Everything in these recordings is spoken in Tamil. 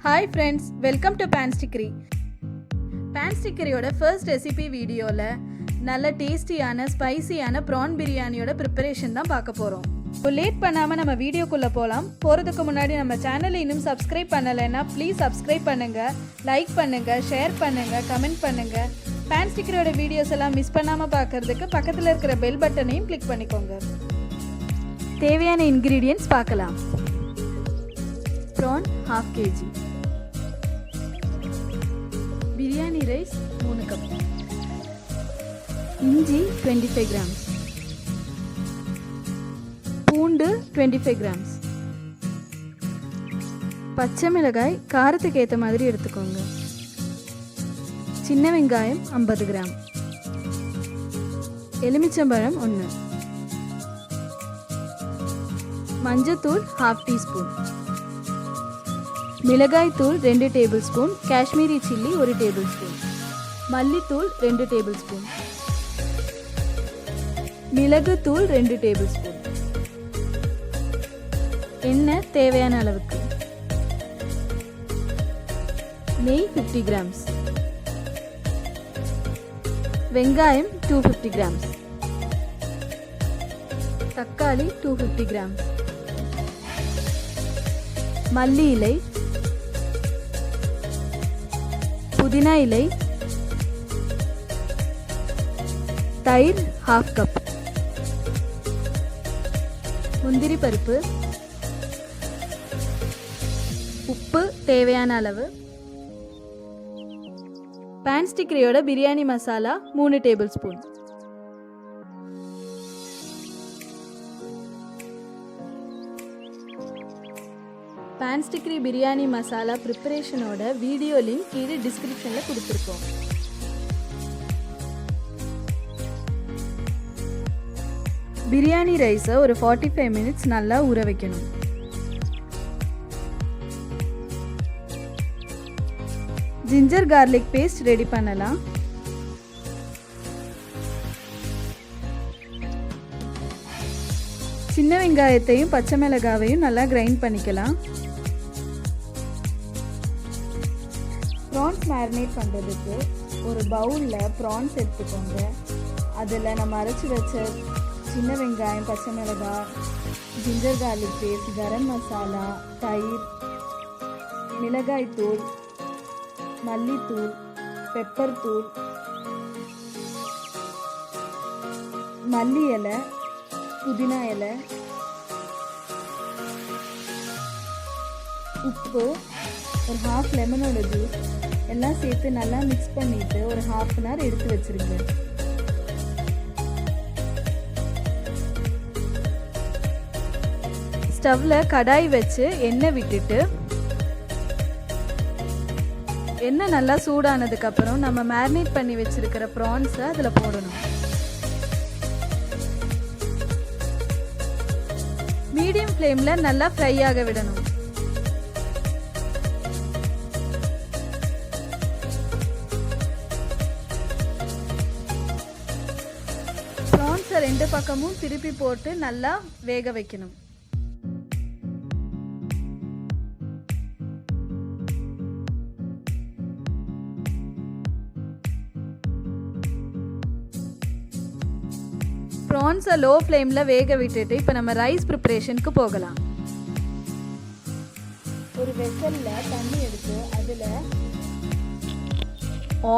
Hi friends, welcome to Panstickry. Panstickryயோட first recipe வீடியோல நல்ல டேஸ்டியான ஸ்பைசியான prawn பிரியாணியோட preparation தான் பார்க்க போறோம். இப்போ லேட் பண்ணாம நம்ம வீடியோக்குள்ள போலாம். போறதுக்கு முன்னாடி நம்ம சேனலை இன்னும் subscribe பண்ணலைன்னா ப்ளீஸ் subscribe பண்ணுங்க, லைக் பண்ணுங்க, ஷேர் பண்ணுங்க, கமெண்ட் பண்ணுங்க. Panstickryயோட வீடியோஸ் எல்லாம் மிஸ் பண்ணாம பார்க்கிறதுக்கு பக்கத்துல இருக்கிற பெல் பட்டனையும் கிளிக் பண்ணிக்கோங்க. தேவையான ingredients பார்க்கலாம். prawn 1/2 kg. Biryani rice 3 cup. Inji 25 grams. பூண்டு 25 grams. பச்சை மிளகாய் காரத்துக்கு ஏற்ற மாதிரி எடுத்துக்கோங்க. சின்ன வெங்காயம் 50 கிராம். எலுமிச்சம்பழம் 1. மஞ்சத்தூள் 1/2 teaspoon. மிளகாய் தூள் 2 டேபிள்ஸ்பூன். Kashmiri chilli 1 tablespoon. மல்லித்தூள் 2 டேபிள்ஸ்பூன். மிளகுத்தூள் 2 டேபிள்ஸ்பூன். எண்ணெய் தேவையான அளவுக்கு. நெய் 50 கிராம்ஸ். வெங்காயம் 250 கிராம்ஸ். தக்காளி 250 கிராம்ஸ். மல்லி இலை, புதினா இலை, தயிர் 1/2 கப். முந்திரி பருப்பு, உப்பு தேவையான அளவு. பான்ஸ்டிக்ரியோட பிரியாணி மசாலா 3 டேபிள்ஸ்பூன். Panstickry பிரியாணி மசாலா ப்ரிப்பரேஷனோட வீடியோ லிங்க் கீழே டிஸ்கிரிப்ஷனில் கொடுத்துருக்கோம். பிரியாணி ரைஸை ஒரு 45 மினிட்ஸ் நல்லா ஊற வைக்கணும். ஜிஞ்சர் கார்லிக் பேஸ்ட் ரெடி பண்ணலாம். சின்ன வெங்காயத்தையும் பச்சை மிளகாவையும் நல்லா கிரைண்ட் பண்ணிக்கலாம். ப்ரான்ஸ் மேரினேட் பண்ணுறதுக்கு ஒரு பவுலில் ப்ரான்ஸ் எடுத்துக்கோங்க. அதில் நம்ம அரைச்சி வச்ச சின்ன வெங்காயம், பச்சை மிளகாய், ginger garlic paste, garam masala, தயிர், மிளகாய்த்தூள், மல்லித்தூள், பெப்பர் தூள், மல்லி இலை, புதினா இலை, உப்பு, ஒரு 1/2 லெமனோட ஜூஸ் எல்லாம் சேர்த்து நல்லா மிக்ஸ் பண்ணிட்டு ஒரு 1/2 அன் ஹவர் எடுத்து வச்சிருங்க. ஸ்டவ்ல கடாய் வச்சு எண்ணெய் விட்டுட்டு எண்ணெய் நல்லா சூடானதுக்கு அப்புறம் நம்ம மேரினேட் பண்ணி வச்சிருக்கிற ப்ரான்ஸை அதில் போடணும். மீடியம் ஃப்ளேம்ல நல்லா ஃப்ரை ஆக விடணும். ப்ரான்ஸை 2 பக்கமும் திருப்பி போட்டு நல்லா வேக வைக்கணும். ப்ரான்ஸை லோ ஃப்ளேமில் வேக விட்டுட்டு இப்போ நம்ம ரைஸ் ப்ரிப்பரேஷனுக்கு போகலாம். ஒரு வெசலில் தண்ணி எடுத்து அதில்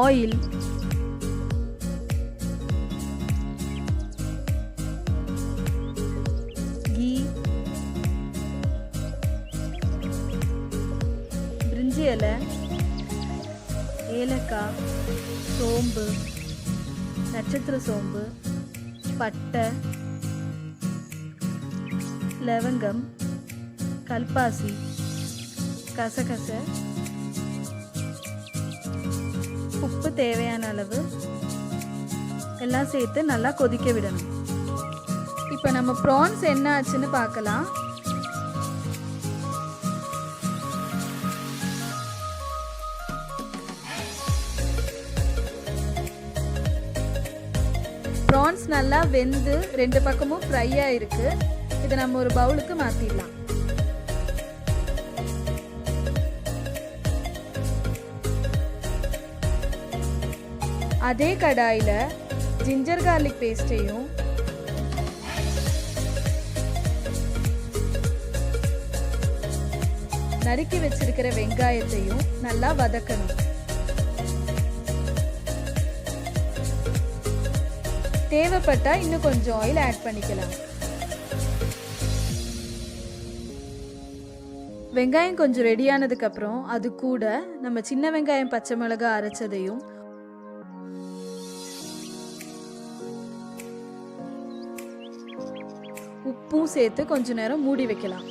ஆயில், கீ, பிரிஞ்சி இலை, ஏலக்காய், சோம்பு, நட்சத்திர சோம்பு, பட்டை, லவங்கம், கல்பாசி, கசகச, உப்பு தேவையான அளவு எல்லாம் சேர்த்து நல்லா கொதிக்க விடணும். இப்போ நம்ம ப்ரான்ஸ் என்ன ஆச்சுன்னு பார்க்கலாம். ப்ரான்ஸ் நல்லா வெந்து 2 பக்கமும் ஃப்ரை ஆயிருக்கு. இதை நம்ம ஒரு பவுலுக்கு மாற்றிடலாம். அதே கடாயில ஜிஞ்சர் கார்லிக் பேஸ்டையும் நறுக்கி வச்சிருக்கிற வெங்காயத்தையும் நல்லா வதக்கணும். தேவைப்பட்டா இன்னும் கொஞ்சம் ஆயில் ஆட் பண்ணிக்கலாம். வெங்காயம் கொஞ்சம் ரெடியானதுக்கு அப்புறம் அது கூட நம்ம சின்ன வெங்காயம் பச்சை மிளகாய் அரைச்சதையும் உப்பும் சேர்த்து கொஞ்ச நேரம் மூடி வைக்கலாம்.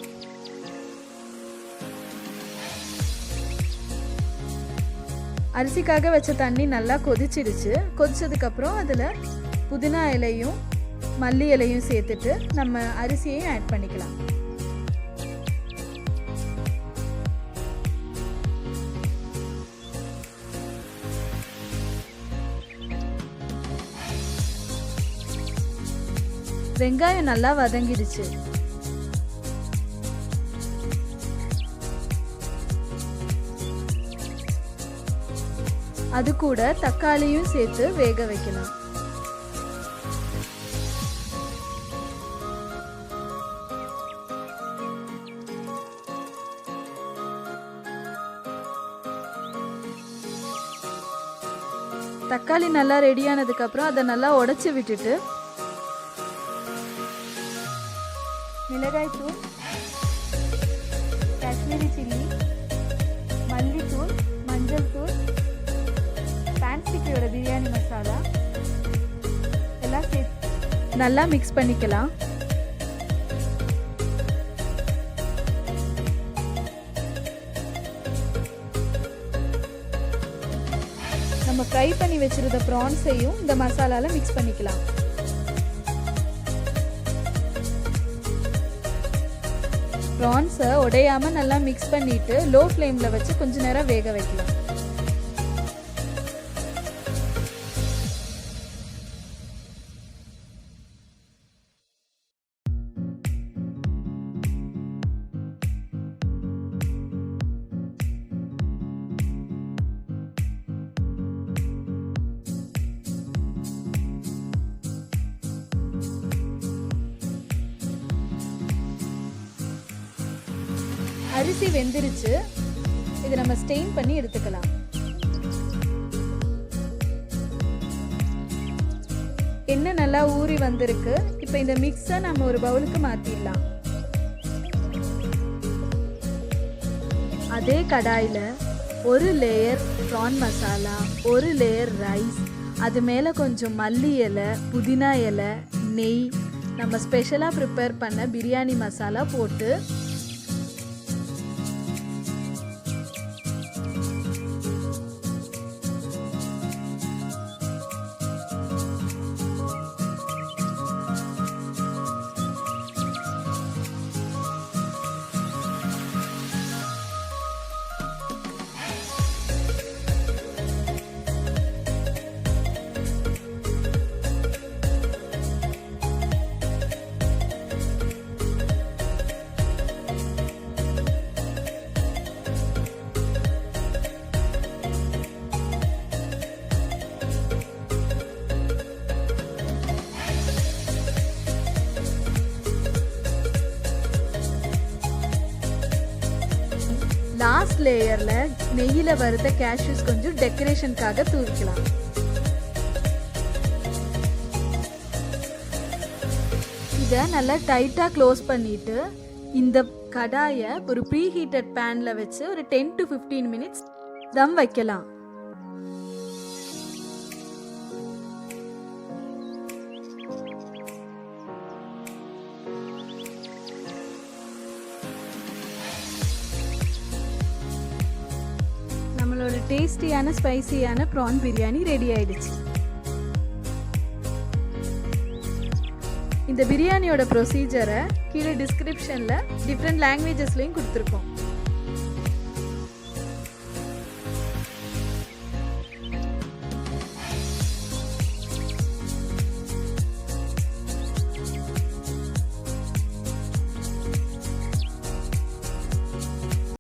அரிசிக்காக வச்ச தண்ணி நல்லா கொதிச்சிடுச்சு. கொதிச்சதுக்கு அப்புறம் அதில் புதினா இலையும் மல்லி இலையும் சேர்த்துட்டு நம்ம அரிசியையும் ஆட் பண்ணிக்கலாம். வெங்காயம் நல்லா வதங்கிடுச்சு. அது கூட தக்காளியும் சேர்த்து வேக வைக்கலாம். தக்காளி நல்லா ரெடியானதுக்கு அப்புறம் அதை நல்லா உடைச்சு விட்டுட்டு மிளகாய்த்தூள், காஷ்மீரி சில்லி, மல்லித்தூள், மஞ்சள் தூள், பான்ஸ்டிக்ரியோட பிரியாணி மசாலா எல்லாம் சேர்த்து நல்லா மிக்ஸ் பண்ணிக்கலாம். நம்ம ஃப்ரை பண்ணி வச்சிருந்த ப்ரான்ஸையும் இந்த மசாலால மிக்ஸ் பண்ணிக்கலாம். ப்ரான்ஸை உடையாம நல்லா மிக்ஸ் பண்ணிட்டு லோ ஃப்ளேம்ல வச்சு கொஞ்ச நேரம் வேக வைக்கலாம். அரிசி வெந்திருச்சு. இதை நம்ம ஸ்டெயின் பண்ணி எடுத்துக்கலாம். எண்ணெய் நல்லா ஊறி வந்திருக்கு. இப்போ இந்த மிக்ஸை நம்ம ஒரு பவுலுக்கு மாத்திடலாம். அதே கடாயில ஒரு லேயர் ப்ரான் மசாலா, ஒரு லேயர் ரைஸ், அது மேலே கொஞ்சம் மல்லி இலை, புதினா இலை, நெய், நம்ம ஸ்பெஷலாக ப்ரிப்பேர் பண்ண பிரியாணி மசாலா போட்டு லாஸ்ட் லேயர்ல நெய்யில வறுத்த கேஷ்யூஸ் கொஞ்சம் டெக்கரேஷனுக்காக தூவிக்கலாம். இதை நல்லா டைட்டா க்ளோஸ் பண்ணிட்டு இந்த கடாயை ஒரு ப்ரீ ஹீட்டட் பேன்ல வச்சு ஒரு 10 to 15 மினிட்ஸ் தம் வைக்கலாம். நம்மளோட டேஸ்டியான ஸ்பைசியான ப்ரான் பிரியாணி ரெடி ஆயிடுச்சு. இந்த பிரியாணியோட ப்ரொசீஜரை கீழே டிஸ்கிரிப்ஷனில் டிஃப்ரெண்ட் லாங்குவேஜஸ்லையும் கொடுத்துருக்கோம்.